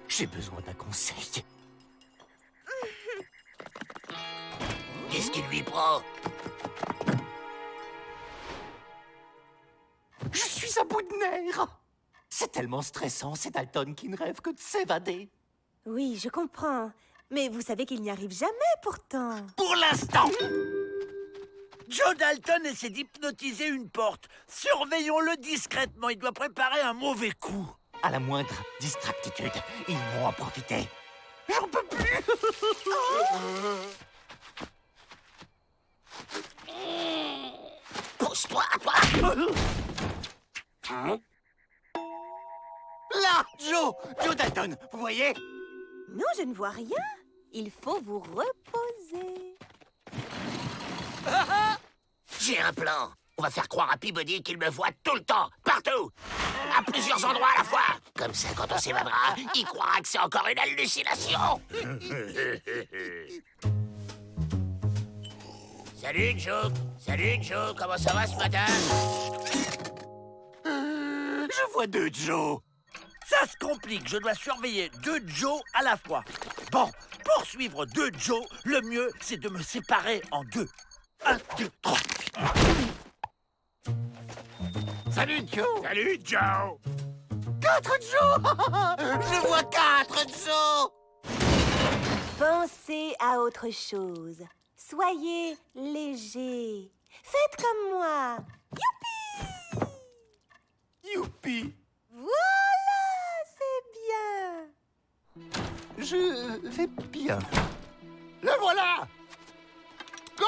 J'ai besoin d'un conseil. Qu'est-ce qui lui prend? Je suis à bout de nerfs. C'est tellement stressant, ces Dalton qui ne rêvent que de s'évader. Oui, je comprends. Mais vous savez qu'il n'y arrive jamais, pourtant. Pour l'instant! Joe Dalton essaie d'hypnotiser une porte. Surveillons-le discrètement, il doit préparer un mauvais coup. À la moindre distractitude, ils vont en profiter. J'en peux plus. Pousse-toi, toi! Là, Joe Dalton, vous voyez? Non, je ne vois rien. Il faut vous reposer. J'ai un plan. On va faire croire à Peabody qu'il me voit tout le temps, partout, à plusieurs endroits à la fois. Comme ça, quand on s'évadera, il croira que c'est encore une hallucination. Salut, Joe. Salut, Joe. Comment ça va ce matin? Je vois deux Joe. Ça se complique. Je dois surveiller deux Joe à la fois. Bon, pour suivre deux Joe, le mieux, c'est de me séparer en deux. 1, 2, 3. Salut, Joe. Salut, Joe. 4 Joe. Je vois 4 Joe. Pensez à autre chose. Soyez léger. Faites comme moi. Youpi! Youpi. Voilà, c'est bien. Je vais bien. Le voilà. Go.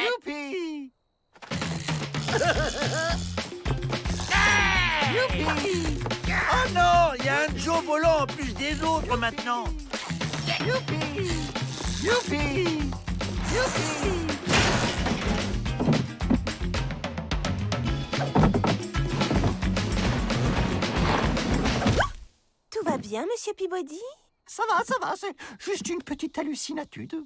Youpi. Youpi. Oh non, il y a un Joe volant en plus des autres maintenant. Youpi. Youpi. Youpi. Tout va bien, Monsieur Peabody? Ça va, c'est juste une petite hallucinatude.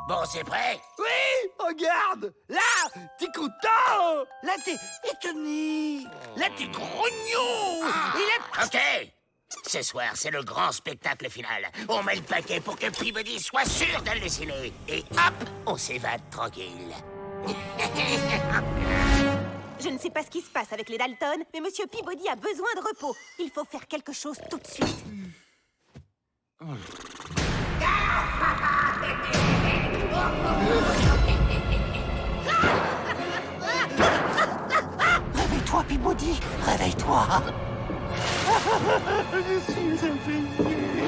Bon, c'est prêt? Oui, regarde! Là, t'es content! Là, t'es étonné! Là, t'es grognon! Et là... OK! Ce soir, c'est le grand spectacle final. On met le paquet pour que Peabody soit sûr d'halluciner. Et hop, on s'évade tranquille. Je ne sais pas ce qui se passe avec les Dalton, mais Monsieur Peabody a besoin de repos. Il faut faire quelque chose tout de suite. Réveille-toi, Peabody. Réveille-toi. Je suis affaibli.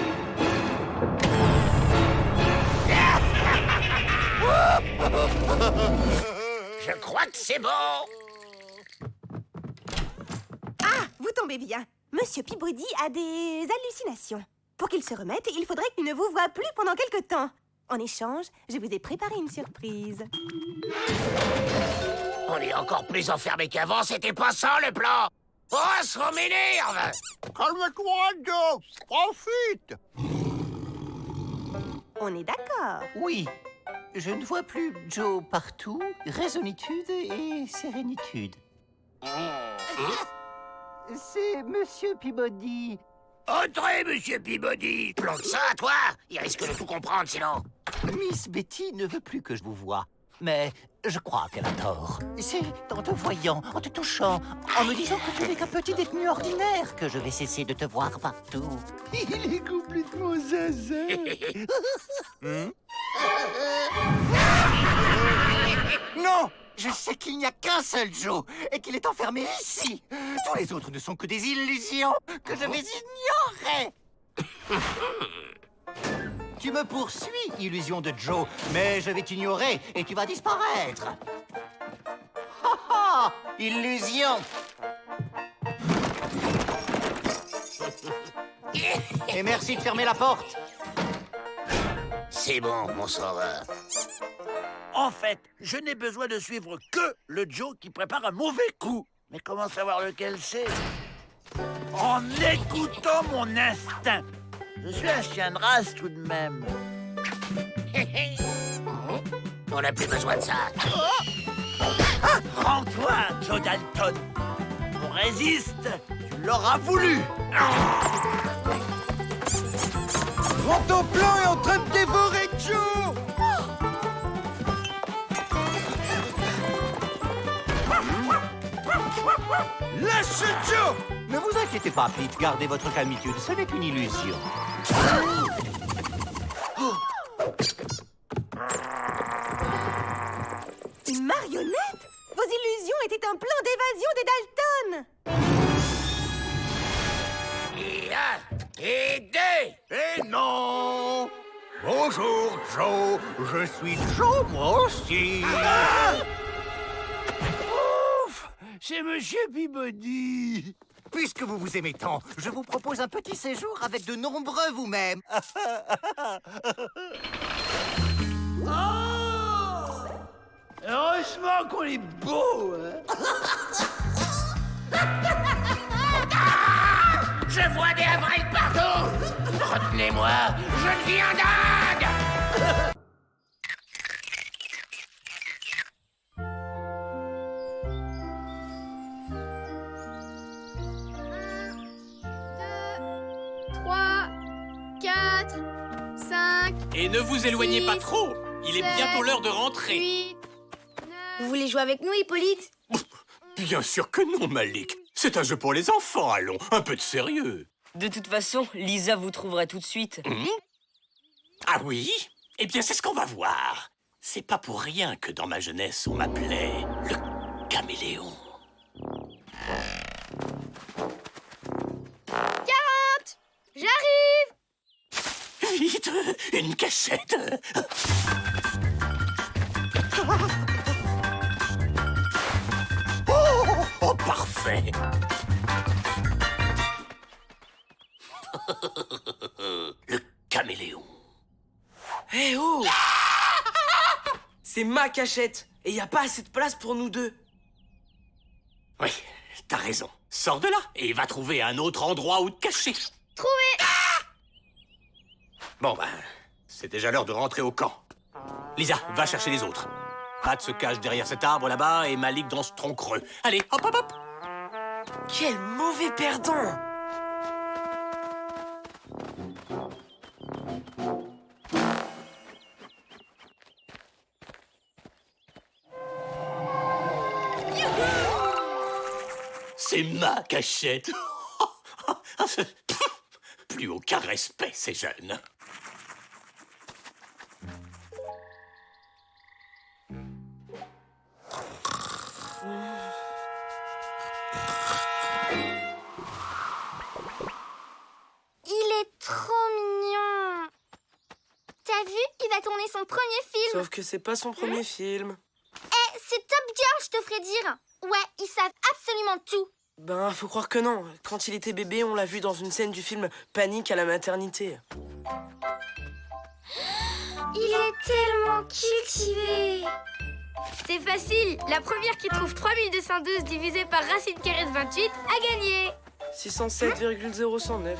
Je crois que c'est bon. Ah, vous tombez bien. Monsieur Peabody a des hallucinations. Pour qu'il se remette, il faudrait qu'il ne vous voie plus pendant quelque temps. En échange, je vous ai préparé une surprise. On est encore plus enfermé qu'avant, c'était pas ça le plan. Oh, ça m'énerve. Calme-toi, Joe! Profite! On est d'accord. Oui, je ne vois plus Joe partout. Raisonnitude et sérénitude. C'est Monsieur Peabody. Entrez, Monsieur Peabody. Plante ça, toi. Il risque de tout comprendre, sinon. Miss Betty ne veut plus que je vous voie. Mais je crois qu'elle a tort. C'est en te voyant, en te touchant, en me disant que tu n'es qu'un petit détenu ordinaire que je vais cesser de te voir partout. Il est complètement zaza! Non! Je sais qu'il n'y a qu'un seul Joe et qu'il est enfermé ici. Tous les autres ne sont que des illusions que je vais ignorer. Tu me poursuis, illusion de Joe, mais je vais t'ignorer et tu vas disparaître. Ha ha! Illusion! Et merci de fermer la porte. C'est bon, mon sauveur. En fait, je n'ai besoin de suivre que le Joe qui prépare un mauvais coup. Mais comment savoir lequel c'est? En écoutant mon instinct. Je suis un chien de race tout de même. On n'a plus besoin de ça. Rends-toi, Joe Dalton. On résiste. Tu l'auras voulu. Grand plan est en train de dévorer Joe. Lâche Joe. Ne vous inquiétez pas, Pete, gardez votre calmitude, ce n'est qu'une illusion. Une marionnette? Vos illusions étaient un plan d'évasion des Dalton! Et un, et deux. Et non. Bonjour, Joe. Je suis Joe, moi aussi. Ouf. C'est Monsieur Peabody. Puisque vous vous aimez tant, je vous propose un petit séjour avec de nombreux vous-même. Heureusement qu'on est beau, hein. Je vois des avrils partout. Retenez-moi, je deviens dingue. Et ne vous éloignez pas trop. Il est bientôt l'heure de rentrer. Vous voulez jouer avec nous, Hippolyte? Bien sûr que non, Malik. C'est un jeu pour les enfants, allons. Un peu de sérieux. De toute façon, Lisa vous trouvera tout de suite. Ah oui? Eh bien, c'est ce qu'on va voir. C'est pas pour rien que dans ma jeunesse, on m'appelait le caméléon. 40! J'arrive! Vite, une cachette. Oh, parfait. Le caméléon. Eh oh! C'est ma cachette. Et y a pas assez de place pour nous deux. Oui, t'as raison. Sors de là et va trouver un autre endroit où te cacher. Trouvé! Bon, ben, c'est déjà l'heure de rentrer au camp. Lisa, va chercher les autres. Pat se cache derrière cet arbre là-bas et Malik dans ce tronc creux. Allez, hop, hop, hop. Quel mauvais perdant! C'est ma cachette. Plus aucun respect, ces jeunes. Il est trop mignon! T'as vu? Il va tourner son premier film! Sauf que c'est pas son premier film. Eh, c'est Top Gun, je te ferai dire! Ouais, ils savent absolument tout! Ben, faut croire que non. Quand il était bébé, on l'a vu dans une scène du film Panique à la maternité. Il est tellement cultivé! C'est facile! La première qui trouve 3212 divisé par racine carrée de 28 a gagné! 607,0109.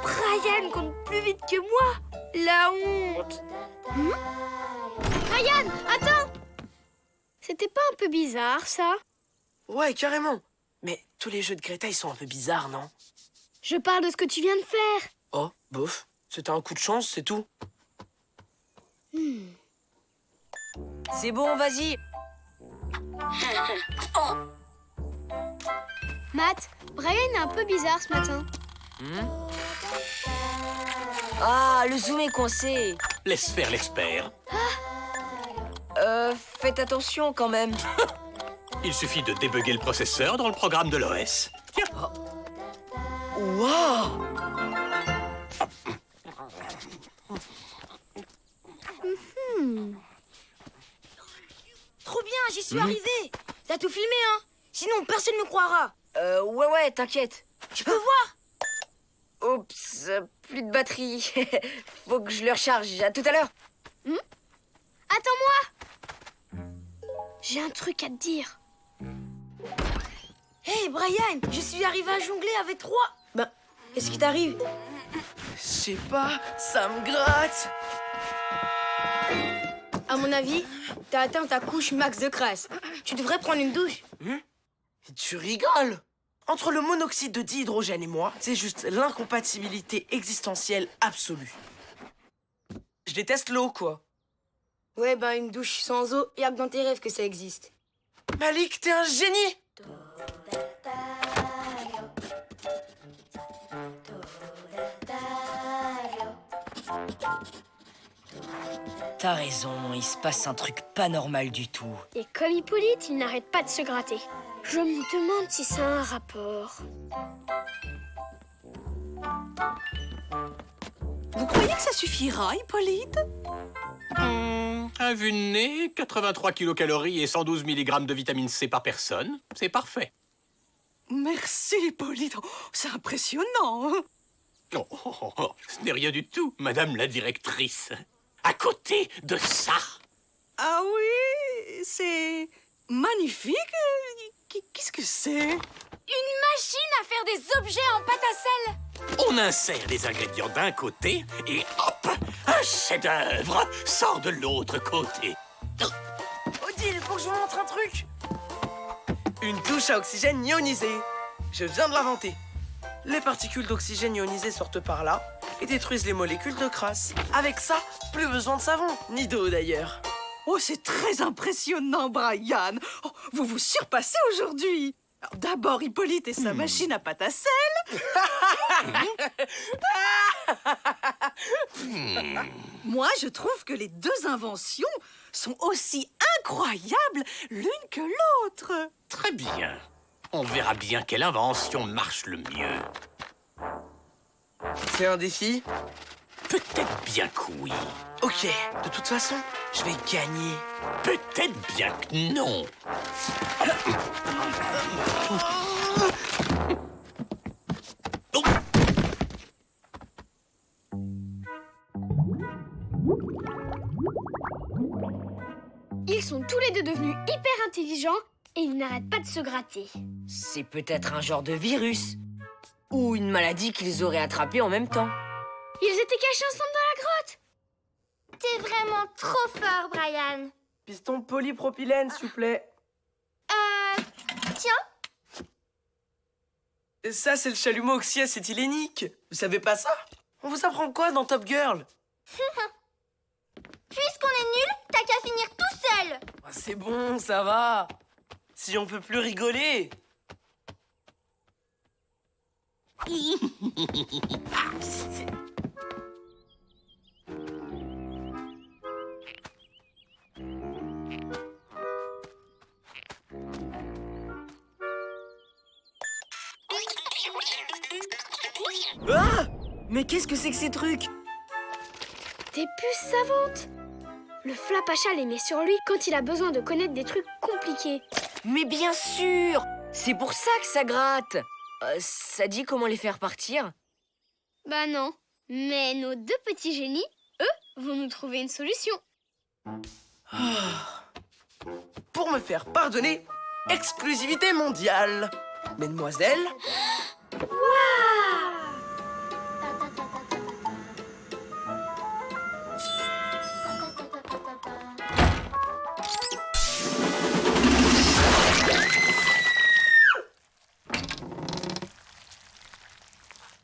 Ryan compte plus vite que moi! La honte! Ryan, attends! C'était pas un peu bizarre, ça? Ouais, carrément. Mais tous les jeux de Greta, ils sont un peu bizarres, non? Je parle de ce que tu viens de faire. Oh, bof. C'était un coup de chance, c'est tout. C'est bon, vas-y. Matt, Brian est un peu bizarre ce matin. Ah, le zoom est coincé. Laisse faire l'expert. Faites attention quand même. Il suffit de débugger le processeur dans le programme de l'OS. Tiens. Wow! Trop bien, j'y suis arrivée. T'as tout filmé, hein? Sinon, personne ne croira. Ouais, t'inquiète. Tu peux voir? Oups, plus de batterie. Faut que je le recharge. À tout à l'heure. Attends-moi. j'ai un truc à te dire. Hey Brian, je suis arrivé à jongler avec 3. Ben, qu'est-ce qui t'arrive? Je sais pas, ça me gratte. À mon avis, t'as atteint ta couche max de crasse. Tu devrais prendre une douche. Tu rigoles? Entre le monoxyde de dihydrogène et moi, c'est juste l'incompatibilité existentielle absolue. Je déteste l'eau, quoi. Ouais, ben une douche sans eau, y'a que dans tes rêves que ça existe. Malik, t'es un génie! T'as raison, il se passe un truc pas normal du tout. Et comme Hippolyte, il n'arrête pas de se gratter. Je me demande si ça a un rapport. Vous croyez que ça suffira, Hippolyte? À vue de nez, 83 kilocalories et 112 mg de vitamine C par personne. C'est parfait. Merci, Hippolyte. Oh, c'est impressionnant. Oh, oh, oh, oh, ce n'est rien du tout, madame la directrice. À côté de ça. Ah oui, c'est magnifique. Qu'est-ce que c'est? Une machine à faire des objets en pâte à sel. On insère les ingrédients d'un côté et hop, un chef-d'œuvre sort de l'autre côté. Odile, faut que je vous montre un truc. Une douche à oxygène ionisé. Je viens de l'inventer. Les particules d'oxygène ionisé sortent par là et détruisent les molécules de crasse. Avec ça, plus besoin de savon, ni d'eau d'ailleurs. Oh, c'est très impressionnant, Brian. Oh, vous vous surpassez aujourd'hui. Alors, d'abord, Hippolyte et sa machine à pâte à sel. Moi, je trouve que les deux inventions sont aussi incroyables l'une que l'autre. Très bien. On verra bien quelle invention marche le mieux. C'est un défi? Peut-être bien que oui. Ok, de toute façon, je vais gagner. Peut-être bien que non. Ils sont tous les deux devenus hyper intelligents et ils n'arrêtent pas de se gratter. C'est peut-être un genre de virus. Ou une maladie qu'ils auraient attrapée en même temps. Ils étaient cachés ensemble dans la grotte. T'es vraiment trop fort, Brian. Piston polypropylène, s'il vous plaît. Tiens. Ça, c'est le chalumeau oxyacéthylénique. Vous savez pas ça? On vous apprend quoi dans Top Girl? Puisqu'on est nuls, t'as qu'à finir tout seul. Ah, c'est bon, ça va. Si on peut plus rigoler. Ah! Mais qu'est-ce que c'est que ces trucs? Des puces savantes. Le Flapacha les met sur lui quand il a besoin de connaître des trucs compliqués. Mais bien sûr! C'est pour ça que ça gratte! Ça dit comment les faire partir? Bah non. Mais nos deux petits génies, eux, vont nous trouver une solution. Pour me faire pardonner, exclusivité mondiale. Mesdemoiselles,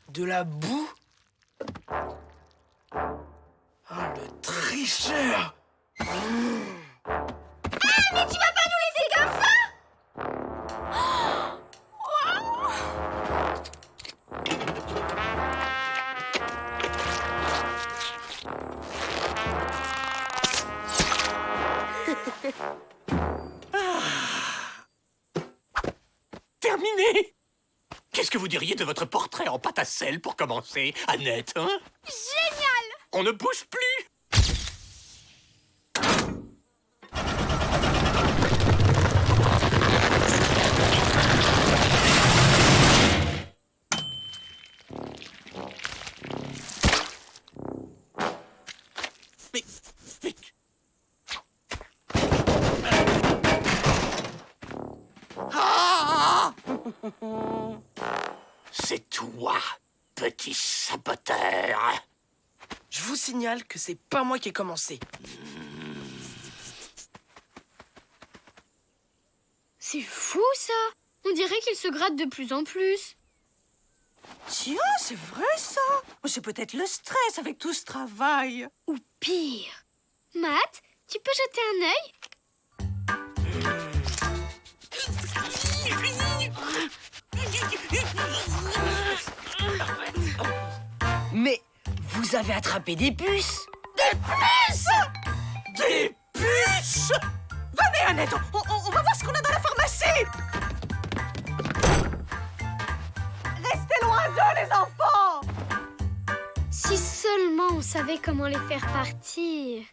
de la boue? Ah, le tricheur! Mais tu vas pas nous laisser comme ça! Terminé! Qu'est-ce que vous diriez de votre portrait en pâte à sel pour commencer, Annette, hein? Génial! On ne bouge plus! Mais... C'est toi, petit saboteur. Je vous signale que c'est pas moi qui ai commencé. C'est fou, ça. On dirait qu'il se gratte de plus en plus. Tiens, c'est vrai ça. C'est peut-être le stress avec tout ce travail. Ou pire. Matt, tu peux jeter un œil? Mais vous avez attrapé des puces! Des puces! Venez, Annette, on va voir ce qu'on a dans la pharmacie. Restez loin d'eux, les enfants. Si seulement on savait comment les faire partir.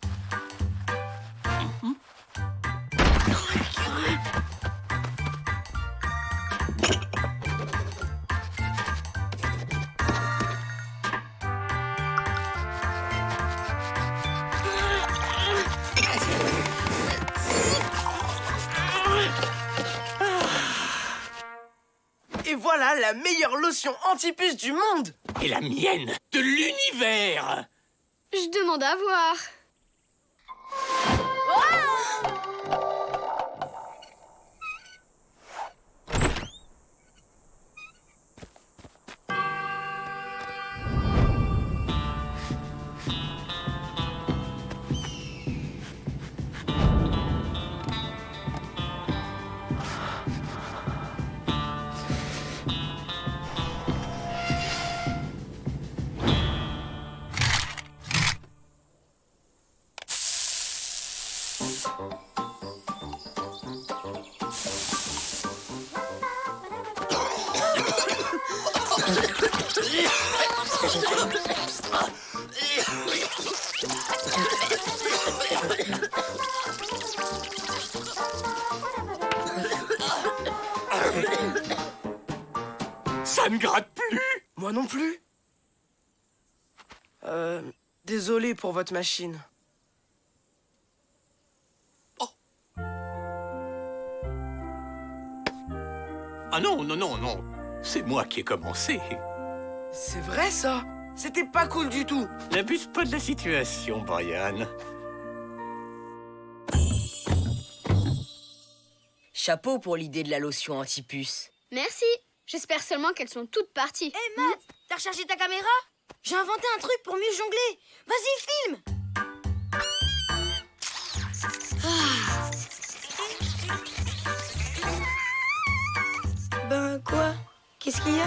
Et voilà la meilleure lotion anti-puce du monde! Et la mienne de l'univers. Je demande à voir. Ça ne gratte plus. Moi non plus. Désolé pour votre machine. Ah non, non, non, non. C'est moi qui ai commencé. C'est vrai ça? C'était pas cool du tout. N'abuse pas de la situation, Brian. Chapeau pour l'idée de la lotion anti-puce. Merci. J'espère seulement qu'elles sont toutes parties. Hé, Matt, t'as rechargé ta caméra? J'ai inventé un truc pour mieux jongler. Vas-y, filme. Ben quoi? Qu'est-ce qu'il y a?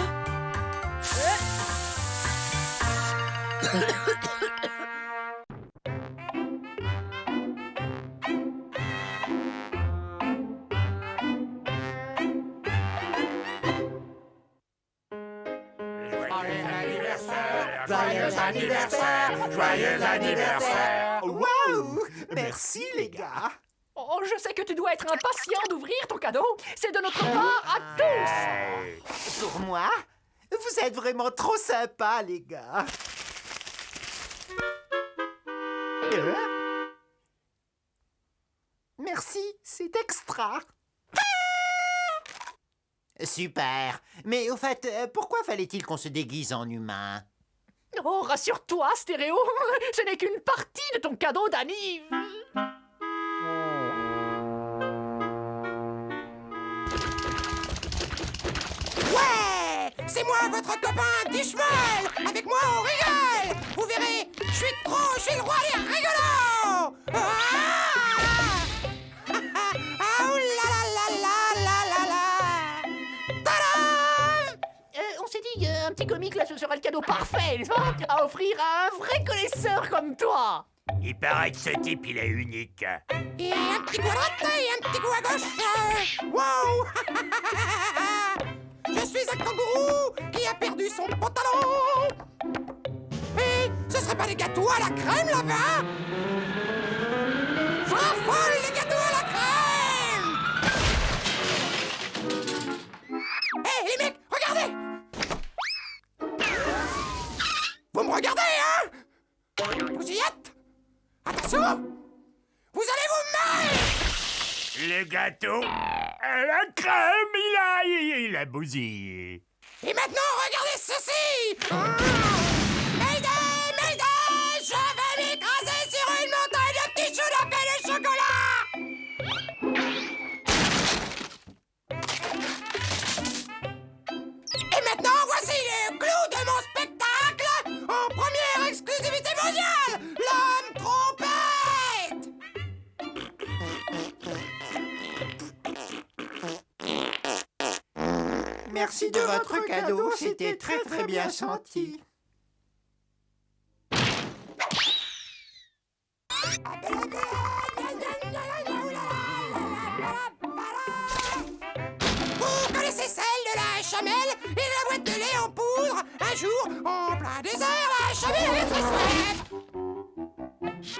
Joyeux anniversaire! Joyeux anniversaire! Waouh! Merci, les gars. Oh, je sais que tu dois être impatient d'ouvrir ton cadeau. C'est de notre part à tous. Pour moi, vous êtes vraiment trop sympas, les gars. Merci, c'est extra. Super. Mais au fait, pourquoi fallait-il qu'on se déguise en humain? Oh, rassure-toi, Stéréo. Ce n'est qu'une partie de ton cadeau d'anniv. Ouais! C'est moi, votre copain Dishmal! Avec moi, on rigole! Vous verrez, je suis le roi des rigolos! Ah, ouh là là là là là là là! Tadam! On s'est dit, un petit comique, là, ce sera le cadeau parfait, n'est-ce pas? À offrir à un vrai connaisseur comme toi. Il paraît que ce type, il est unique. Et un petit coup à droite et un petit coup à gauche. Wow! Je suis un kangourou qui a perdu son pantalon. Et ce serait pas des gâteaux à la crème là-bas? Je raffole les gâteaux à la crème. Hé, les mecs, regardez! Vous me regardez, hein? Vous y êtes? Attention! Vous allez vous marier! Le gâteau La crème, il a bousillé. Et maintenant, regardez ceci. Mayday, Mayday, je vais m'écraser sur une montagne de petits choux de pain de chocolat. Et maintenant, voici le clou de mon spectacle en première exclusivité mondiale, l'homme trompette. Merci de votre cadeau, c'était très bien senti. Vous connaissez celle de la chamelle et de la boîte de lait en poudre? Un jour, en plein désert, la chamelle avait très soif.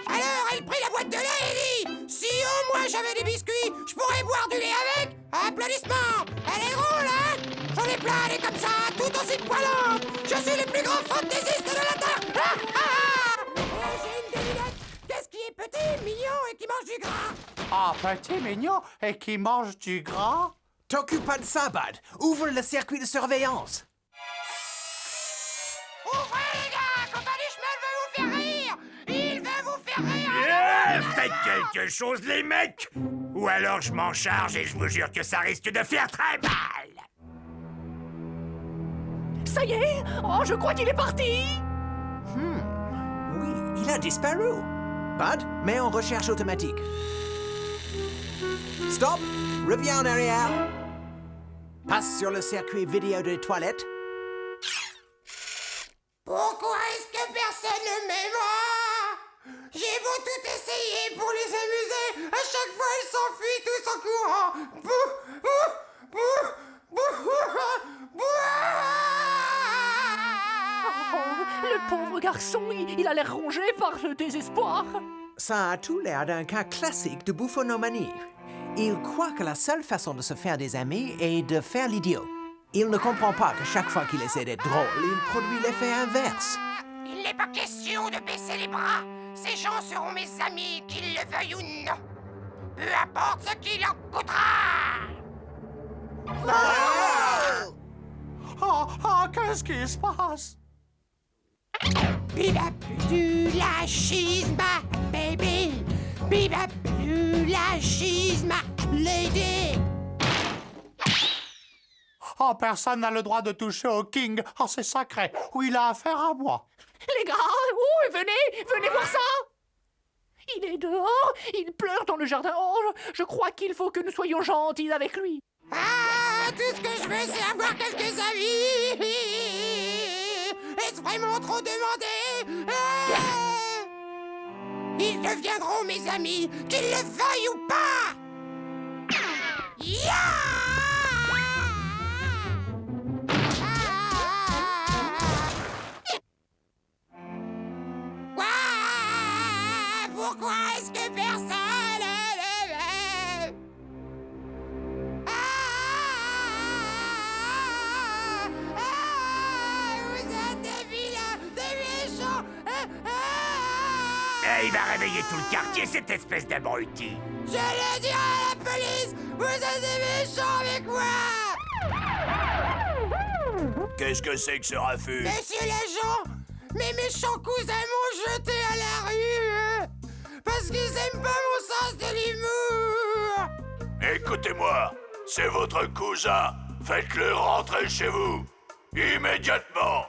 Alors elle prit la boîte de lait et dit: si au moins j'avais des biscuits, je pourrais boire du lait avec. Applaudissements. Elle est drôle, hein? J'en ai plein des comme ça, tout aussi poilantes. Je suis le plus grand fantaisiste de la Terre. Ah, ah, ah. Et j'ai une devinette. Qu'est-ce qui est petit, mignon et qui mange du gras? Ah, petit mignon et qui mange du gras? T'occupe pas de ça, Bud. Ouvre le circuit de surveillance. Ouvrez, les gars! Compagnie Schmel veut vous faire rire! Il veut vous faire rire! Faites quelque chose, les mecs! Ou alors je m'en charge et je vous jure que ça risque de faire très mal! Ça y est! Oh, je crois qu'il est parti! Oui, il a disparu. Bud, mets en recherche automatique. Stop! Reviens en arrière. Passe sur le circuit vidéo des toilettes. Pourquoi est-ce que personne ne m'aime? J'ai beau tout essayer pour les amuser, à chaque fois ils s'enfuient tous en courant. Bouh, bouh, bouh, bouh, bouh. Oh, le pauvre garçon, il a l'air rongé par le désespoir. Ça a tout l'air d'un cas classique de bouffonomanie. Il croit que la seule façon de se faire des amis est de faire l'idiot. Il ne comprend pas que chaque fois qu'il essaie d'être drôle, il produit l'effet inverse. Il n'est pas question de baisser les bras. Ces gens seront mes amis, qu'ils le veuillent ou non. Peu importe ce qu'il en coûtera. Oh, qu'est-ce qui se passe? Bibaplu la schisma, baby. Bibaplu la schisma, lady. Oh, personne n'a le droit de toucher au King. Oh, c'est sacré. Ou il a affaire à moi. Les gars, venez voir ça. Il est dehors, il pleure dans le jardin. Oh, je crois qu'il faut que nous soyons gentils avec lui. Ah, tout ce que je veux, c'est avoir quelques amis. Est-ce vraiment trop demandé? Ils deviendront mes amis, qu'ils le veuillent ou pas. Pourquoi est-ce que personne ne veut? Vous êtes des vilains, des méchants. Et il va réveiller tout le quartier, cette espèce d'abruti! Je le dirai à la police. Vous êtes des méchants avec moi. Qu'est-ce que c'est que ce raffut? Monsieur l'agent, mes méchants cousins m'ont jeté à la rue parce qu'ils aiment pas mon sens de l'humour. Écoutez-moi, c'est votre cousin. Faites-le rentrer chez vous. Immédiatement.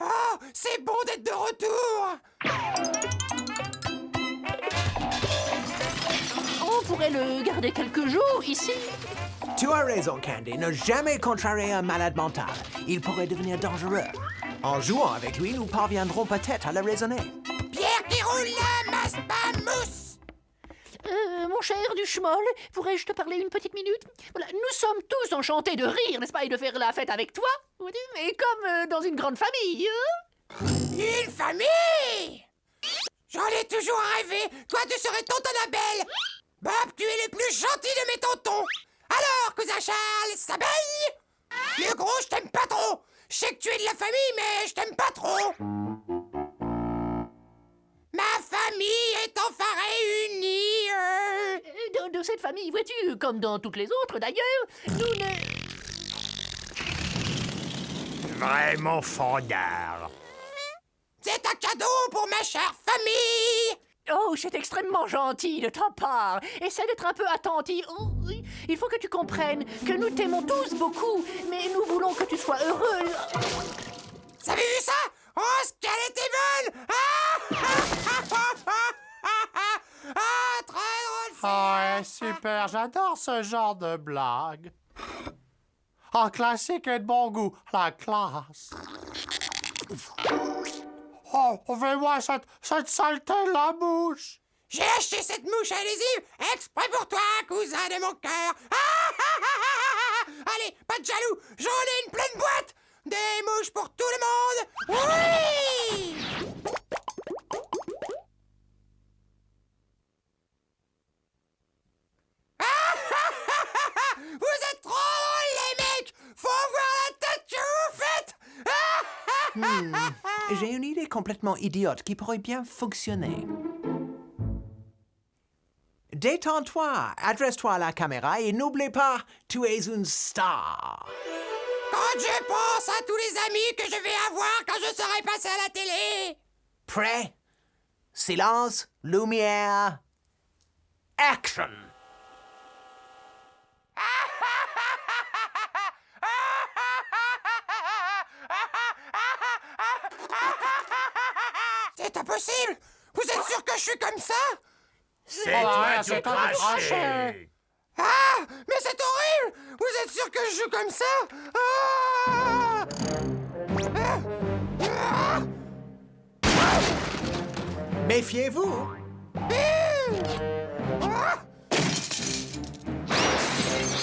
Oh, c'est bon d'être de retour. On pourrait le garder quelques jours ici. Tu as raison, Candy. Ne jamais contrarier un malade mental. Il pourrait devenir dangereux. En jouant avec lui, nous parviendrons peut-être à le raisonner. Pierre qui roule la masse pas mousse. Mon cher Duchemol, pourrais-je te parler une petite minute? Voilà, nous sommes tous enchantés de rire, n'est-ce pas, et de faire la fête avec toi, mais comme dans une grande famille. Une famille? J'en ai toujours rêvé. Toi, tu serais tonton Annabelle. Bob, tu es le plus gentil de mes tontons. Alors, cousin Charles, ça baigne? Le gros, je t'aime pas trop. Je sais que tu es de la famille, mais je t'aime pas trop. enfin réunis. De cette famille, vois-tu, comme dans toutes les autres d'ailleurs, nous ne... Vraiment fandard. C'est un cadeau pour ma chère famille. Oh, c'est extrêmement gentil de ta part. Essaie d'être un peu attentif. Oh, oui. Il faut que tu comprennes que nous t'aimons tous beaucoup, mais nous voulons que tu sois heureux. Vous avez vu ça? Oh, ce qu'elle était bonne! Ah, très drôle! Ouais, super, j'adore ce genre de blague. Un classique et de bon goût, la classe. Oh, fais-moi cette saleté de la mouche. J'ai acheté cette mouche adhésive exprès pour toi, cousin de mon cœur. Allez, pas de jaloux, j'en ai une pleine boîte. Des mouches pour tout le monde. Oui! Vous êtes trop drôles, les mecs. Faut voir la tête que vous faites. J'ai une idée complètement idiote qui pourrait bien fonctionner. Détends-toi, adresse-toi à la caméra et n'oublie pas, tu es une star. Quand je pense à tous les amis que je vais avoir quand je serai passé à la télé. Prêt? Silence, lumière, action! C'est impossible! Vous êtes sûr que je suis comme ça? C'est toi qui as craché. Ah! Mais c'est horrible! Vous êtes sûr que je suis comme ça? Méfiez-vous!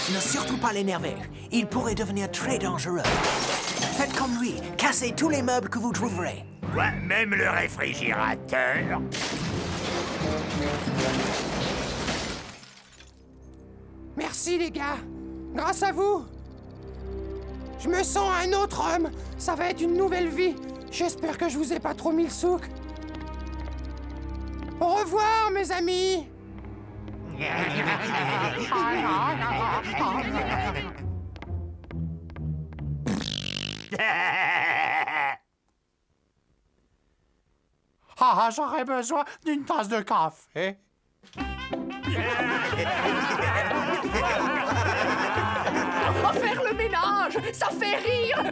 Ne surtout pas l'énerver. Il pourrait devenir très dangereux. Faites comme lui. Cassez tous les meubles que vous trouverez. Quoi, même le réfrigérateur? Merci, les gars. Grâce à vous, je me sens un autre homme. Ça va être une nouvelle vie. J'espère que je vous ai pas trop mis le souk. Au revoir, mes amis. Ah, j'aurais besoin d'une tasse de café. Faire le ménage, ça fait rire.